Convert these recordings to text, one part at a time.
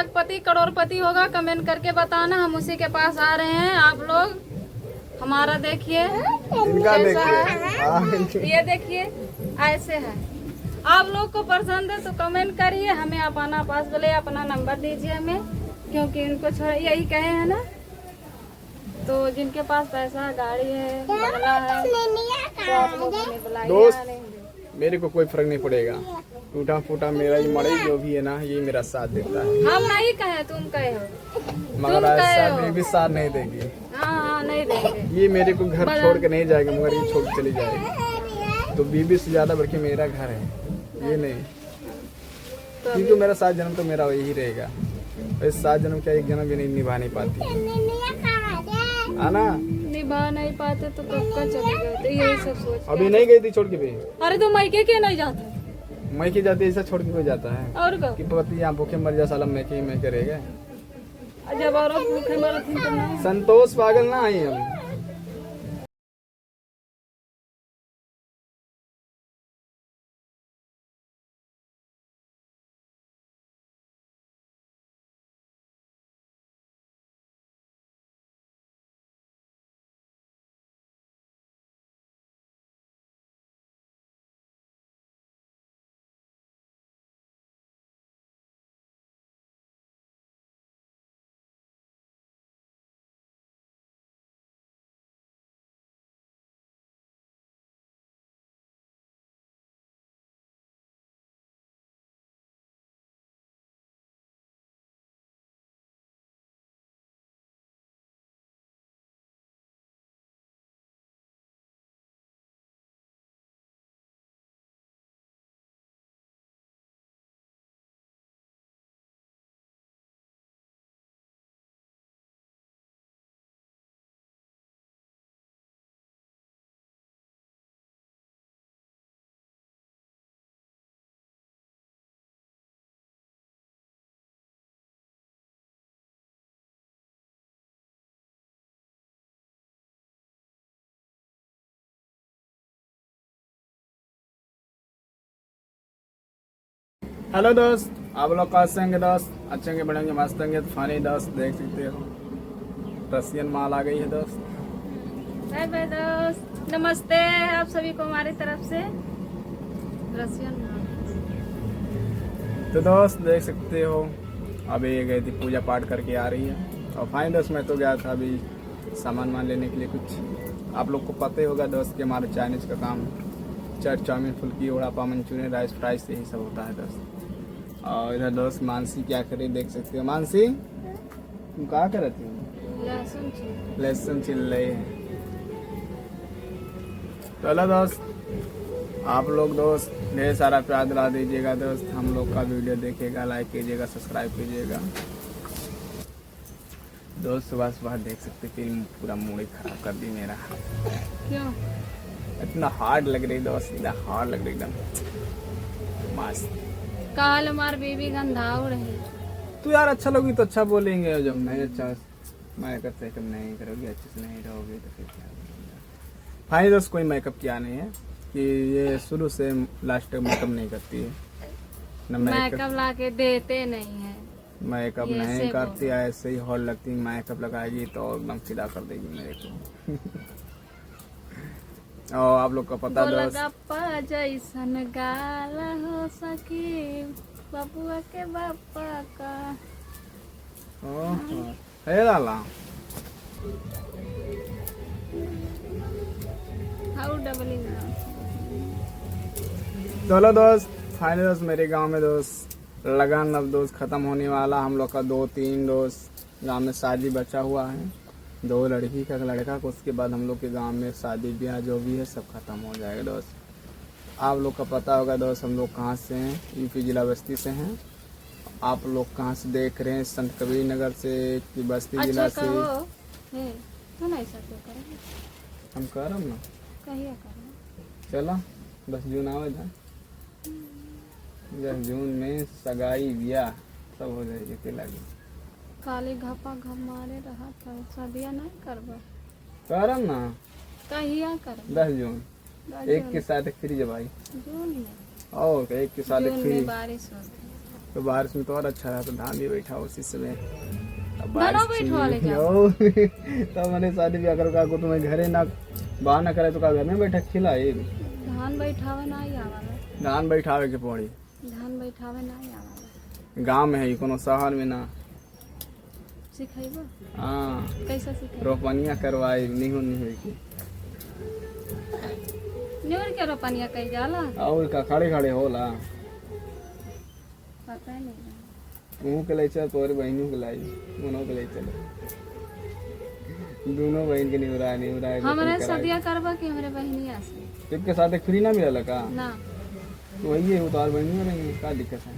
लाखपति करोड़पति होगा कमेंट करके बताना, हम उसी के पास आ रहे हैं। आप लोग हमारा देखिए, इनका देखिए, ये देखिए ऐसे है। आप लोग को पसंद है तो कमेंट करिए, हमें अपना पास बोले अपना नंबर दीजिए हमें, क्योंकि उनको यही कहे हैं ना। तो जिनके पास पैसा गाड़ी है बंगला है तो आप लोग हमें बुलाइए। दोस्त मेरे को कोई फर्क नहीं पड़ेगा, टूटा फूटा मेरा ही मड़ई जो भी है ना, ये मेरा साथ देता है। हम नहीं कहे, तुम कहे हो, मगर ऐसा में भी साथ नहीं देगी। हाँ नहीं देंगे। ये मेरे को घर छोड़ के नहीं जाएगा, मगर ये छोड़ के चली जाएगी। तो बीबी से ज्यादा बढ़ के मेरा घर है, ये नहीं। क्योंकि मेरा 7 जन्म तो मेरा वही रहेगा। इस 7 जन्म का 1 जन्म भी नहीं निभा नहीं पाती है ना। निभा नहीं पाते तो कब का चले गए। तो यही सब सोच अभी नहीं गई थी छोड़ के भी। अरे तो मायके के नहीं जाते, मैं की जाती ऐसा छोड़ के कोई जाता है और कब कि पति यहाँ भूखे मर जा साला, मैं के रहेगा। जब और भूखे मरती तो नहीं। संतोष पागल ना आई हम। हेलो दोस्त, आप लोग कैसे होंगे दोस्त? अच्छे होंगे, बड़े होंगे, मस्त होंगे। फानी दोस्त देख सकते हो रसियन माल आ गई है दोस्त। बाय बाय दोस्त, नमस्ते आप सभी को हमारी तरफ से रसियन। तो दोस्त देख सकते हो अभी ये गई थी पूजा पाठ करके आ रही है। और फाइन दोस्त मैं तो गया था अभी सामान लेने के लिए कुछ। आप लोग को पता ही होगा दोस्त कि हमारा चाइनीज का काम चाट चाउमीन फुल्की vada pav Manchurian rice fries यही सब होता है दोस्त। और इधर दोस्त मानसी क्या करे देख सकते हो। मानसी तुम क्या कर रही हो? लहसुन छिल रही है। चलो दोस्त आप लोग दोस्त ढेर सारा प्यार दिला दीजिएगा दोस्त। हम लोग का वीडियो देखिएगा, लाइक कीजिएगा, सब्सक्राइब कीजिएगा दोस्त। सुबह सुबह देख सकते फिल्म पूरा मूड ही खराब कर दी मेरा। क्यों? इतना हार्ड लग रही दोस्त, इतना हार्ड लग रही एकदम मस्त। काल हमार बीबी गंधाव रही। तू यार अच्छा लोगी तो अच्छा बोलेंगे, जब नहीं अच्छा मैं करते कब नहीं करोगी, अच्छे से नहीं रहोगी तो फिर क्या बोलेंगे। भाई दोस्त कोई मेकअप किया नहीं है कि ये शुरू से लास्ट तक मेकअप नहीं करती है न। मेकअप ला के देते नहीं है, मेकअप नहीं करती है, ऐसे ही हॉल लगती। मेकअप लगाएगी तो एकदम फिदा कर देगी मेरे को। और आप लोग को पता दोस्त जैसन गाल हो सकी बबुआ के बापा का। है लाला हाउ डबलिंग। चलो दोस्त फाइनल दोस्त मेरे गांव में दोस्त लगन अब दोस्त खत्म होने वाला। हम लोग का 2-3 दोस्त गांव में शादी बचा हुआ है, 2 लड़की का, लड़का को। उसके बाद हम लोग के गांव में शादी ब्याह जो भी है सब खत्म हो जाएगा दोस्त। आप लोग का पता होगा दोस्त हम लोग कहाँ से हैं, यूपी जिला बस्ती से हैं। आप लोग कहाँ से देख रहे हैं? संत कबीर नगर से कि बस्ती जिला से? हम कर रहे ना चलो 10 जून आवे था, 10 जून में सगाई ब्याह सब हो जाएगी। के लगे काली घपा घप मारे रहा था, शादिया नहीं करबा करम ना कहिया कर 10 जून एक के साथ फ्री जब भाई जून में और एक के साथ जून फ्री। में बारिश होती तो बारिश में तो और अच्छा रहा, तो धान भी बैठा उसी समय। अब धानों बैठवा ले जा। तो मैंने शादी ब्याह कर को तुम्हें घरे ना बाहर ना करे तो का घर में बैठा खिला ये धान बैठावे ना ही आवाला, धान बैठावे के पड़ी धान बैठावे ना ही आवाला। गांव में है ई, कोनो शहर में ना। सिखाइबो हाँ कैसा सिखाइबो? रोपनिया करवाई नहीं हुई की न्यूर के रोपनिया कई जाला और का खड़े खड़े होला। पता नहीं। मुँह के ले चल, तोरे बहनों के लाई, दोनों के ले चल, दोनों बहन के निवराए हमरे सदिया करबा के हमरे बहनिया से सबके साथ एक फ्री ना मिला का ना, तो वही है उतार बहनी में रहेंगे, क्या दिक्कत है।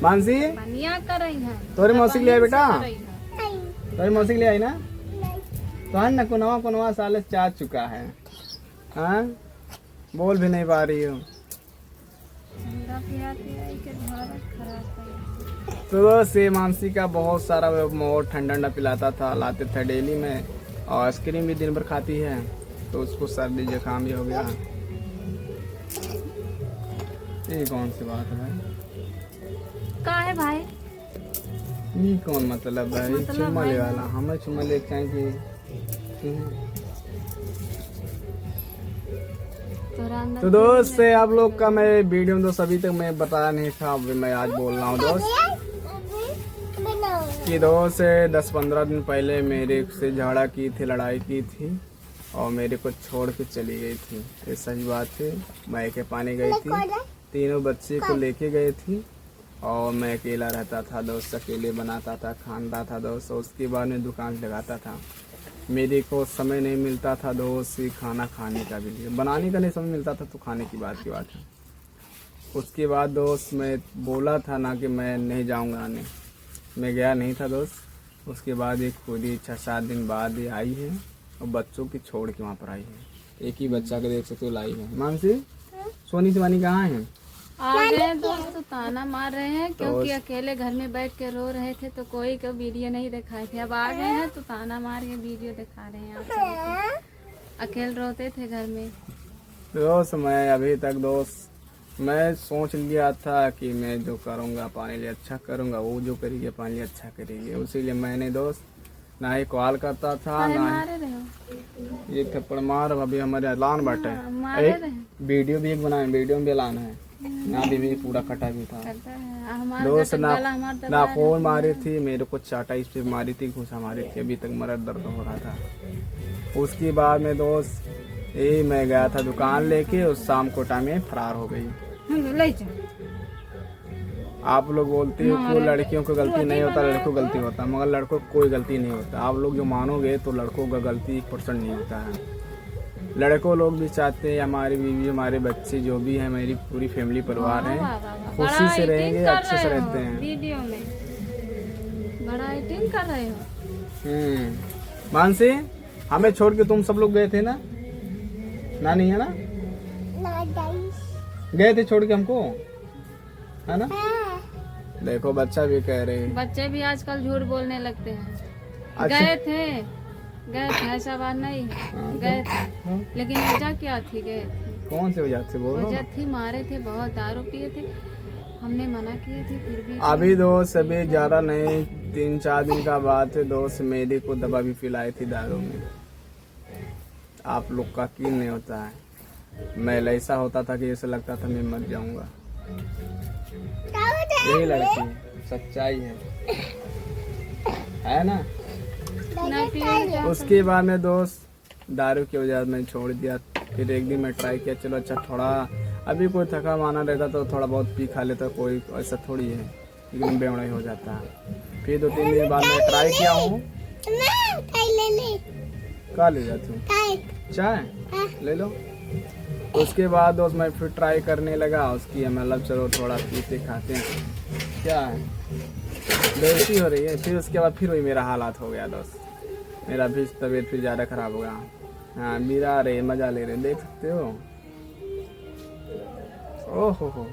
मानसी बनिया करई है तोरे मौसी के लिए आई बेटा, करई है। तोरे मौसी के लिए आई ना, तो है ना कोनवा साल से चाह चुका है। हाँ बोल भी नहीं पा रही हो। ठंडा पिया के भारत खराब कर। तो से मानसी का बहुत सारा और ठंडा पिलाता था, लाते थे डेली में, और आइसक्रीम भी दिन भर खाती है, तो उसको सर्दी जुकाम भी हो गया। ये कौन सी बात है का है भाई? ये कौन मतलब है? मतलब चुम्मा ले है वाला हमें चुम्मा ले चाहिए। तो दोस्त से आप लोग का मैं वीडियो में दोस्त अभी तक मैं बताया नहीं था, अभी मैं आज बोल रहा हूँ दोस्त कि दोस्त से 10-15 दिन पहले मेरे से झगड़ा की थी, लड़ाई की थी और मेरे को छोड़ के चली गई थी। ये सच बात है। मैं के पानी गई थी, तीनों बच्चे को लेके गए थी और मैं अकेला रहता था दोस्त, अकेले बनाता था, खाना था दोस्त। उसके बाद में दुकान लगाता था, मेरे को समय नहीं मिलता था दोस्त खाना खाने का भी, बनाने का नहीं समय मिलता था, तो खाने की बात है। उसके बाद दोस्त मैं बोला था ना कि मैं नहीं जाऊंगा आने, मैं गया नहीं था दोस्त। उसके बाद एक खुद ही 6-7 दिन बाद ही आई है और बच्चों की छोड़ के वहाँ पर आई है। एक ही बच्चा को देख सकते हो लाई है। मानसी सोनी सिवानी कहाँ है? आ गए दोस्त, तो ताना मार रहे हैं क्योंकि अकेले घर में बैठ के रो रहे थे, तो कोई को वीडियो नहीं दिखाए थे। अब आ गए हैं तो ताना मार के वीडियो दिखा रहे हैं आप सबको। अकेले रोते थे घर में दोस्त। मैं अभी तक दोस्त मैं सोच लिया था कि मैं जो करूँगा अपने लिए अच्छा करूँगा, वो जो करेगी अपने लिए अच्छा करेगी। उसीलिए मैंने दोस्त ना ही कॉल करता था ना मारे रहे ये थप्पड़ मार। अभी हमारे ऐलान बाटे मारे रहे वीडियो भी एक बनाए, वीडियो में भी ऐलान है ना, भी पूरा कटा भी था करता है। हमारे दोस्त। हमारे ना फोन मारी थी, मेरे को चाटा इस पे मारी थी, घुसा मारी थी, अभी तक मेरा दर्द हो रहा था। उसके बाद में दोस्त ये मैं गया था दुकान लेके, उस शाम को टाइम में फरार हो गई। ले जा। आप लोग बोलते हो कि लड़कियों को गलती नहीं होता, लड़कों को गलती होता, मगर लड़कों को कोई गलती नहीं होता। आप लोग जो मानोगे तो लड़कों का गलती 1% नहीं होता है। लड़कों लोग भी चाहते हैं हमारी बीवी, हमारे बच्चे जो भी है, मेरी पूरी फैमिली परिवार है, खुशी से रहेंगे, अच्छे से रहते हैं। वीडियो में बड़ा एक्टिंग कर रहे हो। मानसी हमें छोड़ के तुम सब लोग गए थे ना, नानी है ना, गए थे छोड़ के हमको, है ना? देखो बच्चा भी कह रहे हैं, बच्चे भी आजकल झूठ बोलने लगते हैं। अच्छा। गए थे ऐसा बात नहीं है, गए थे लेकिन वजह क्या थी? गए थे कौन से वजह से बोलो? वजह थी मारे थे, बहुत दारू पिए थे, हमने मना किए थे फिर भी। अभी दोस्त अभी ज्यादा नहीं, 3-4 दिन का बात है दोस्त, मेरे को दवा भी पिलाई थी दारू में। आप लोग का यकीन नहीं होता है, मैं ऐसा होता था कि ऐसा लगता था मैं मर जाऊंगा। यही लड़की सच्चाई है ना? उसके बाद में दोस्त दारू की वजह मैं छोड़ दिया। फिर एक दिन मैं ट्राई किया, चलो अच्छा थोड़ा अभी कोई थका माना रहता तो थोड़ा बहुत पी खा लेता, कोई ऐसा थोड़ी है, लेकिन बेवड़ा ही हो जाता है। फिर 2-3 दिन बाद मैं ट्राई किया हूँ। क्या ले जाती हूँ? चाय ले लो। उसके बाद दोस्त मैं फिर ट्राई करने लगा उसकी, मतलब चलो थोड़ा पीते खाते हैं, क्या है बेइज्जती हो रही है। फिर उसके बाद फिर वही मेरा हालात हो गया दोस्त, मेरा भी तबीयत फिर ज़्यादा खराब हो गया। हाँ बिरा रहे, मज़ा ले रहे, देख सकते हो। ओहो हो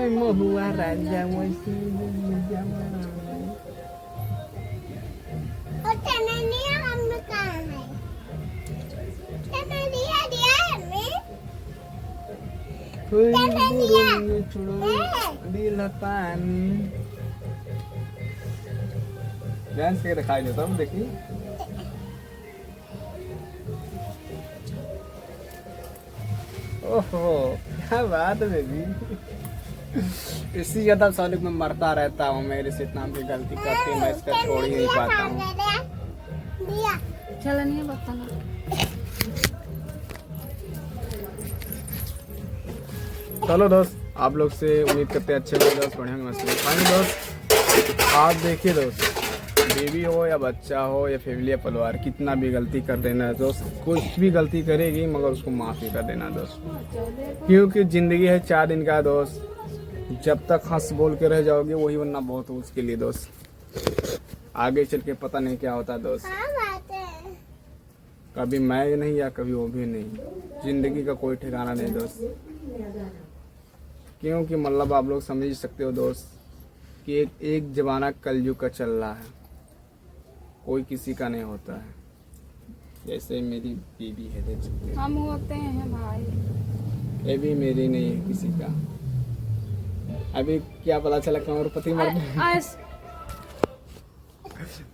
महुआ राजा वैसे कोई बुरोंगे छोड़ो दिल पानी। डांस करके दिखाई देता हूँ, देखिए। ओहो क्या बात है बेबी। इसी ज्यादा सालिक में मरता रहता हूँ, मेरे से इतना भी गलती करके मैं इसका छोड़ ही नहीं पाता हूँ। चलो नहीं बताना। चलो दोस्त, आप लोग से उम्मीद करते हैं अच्छे लोग दोस्त, बढ़िया मस्त फाइन दोस्त। आप देखिए दोस्त, बेबी हो या बच्चा हो या फैमिली या परिवार, कितना भी गलती कर देना दोस्त, कुछ भी गलती करेगी मगर उसको माफ़ी कर देना दोस्त, क्योंकि ज़िंदगी है 4 दिन का दोस्त। जब तक हंस बोल के रह जाओगे वही बनना बहुत हो उसके लिए दोस्त। आगे चल के पता नहीं क्या होता दोस्त, कभी मैं नहीं या कभी वो भी नहीं। ज़िंदगी का कोई ठिकाना नहीं दोस्त, क्योंकि मतलब आप लोग समझ सकते हो दोस्त कि एक ज़माना कलयुग का चल रहा है, कोई किसी का नहीं होता है। जैसे मेरी बीवी है, देख सकते हो, हम होते हैं भाई, ये भी मेरी नहीं है किसी का। अभी क्या पता चला करोड़पति मर गए।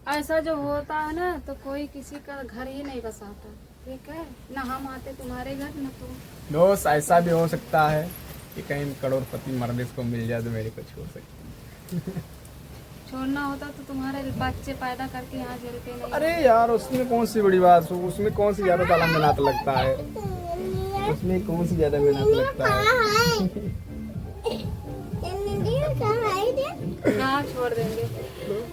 ऐसा जो होता है ना, तो कोई किसी का घर ही नहीं बसाता, ठीक है ना। हम आते तुम्हारे घर ना तुम। दोस्त ऐसा भी हो सकता है कि कहीं करोड़पति मर्द को मिल जाए तो मेरे को छोड़ सकते। छोड़ना होता तो तुम्हारे बच्चे पैदा करके यहाँ झेलते नहीं। अरे यार उसमें कौन सी बड़ी बात हो, उसमें कौन सी ज्यादा ताला मेहनत लगता है, उसमें कौन सी ज्यादा मेहनत लगता है। हाँ छोड़ देंगे।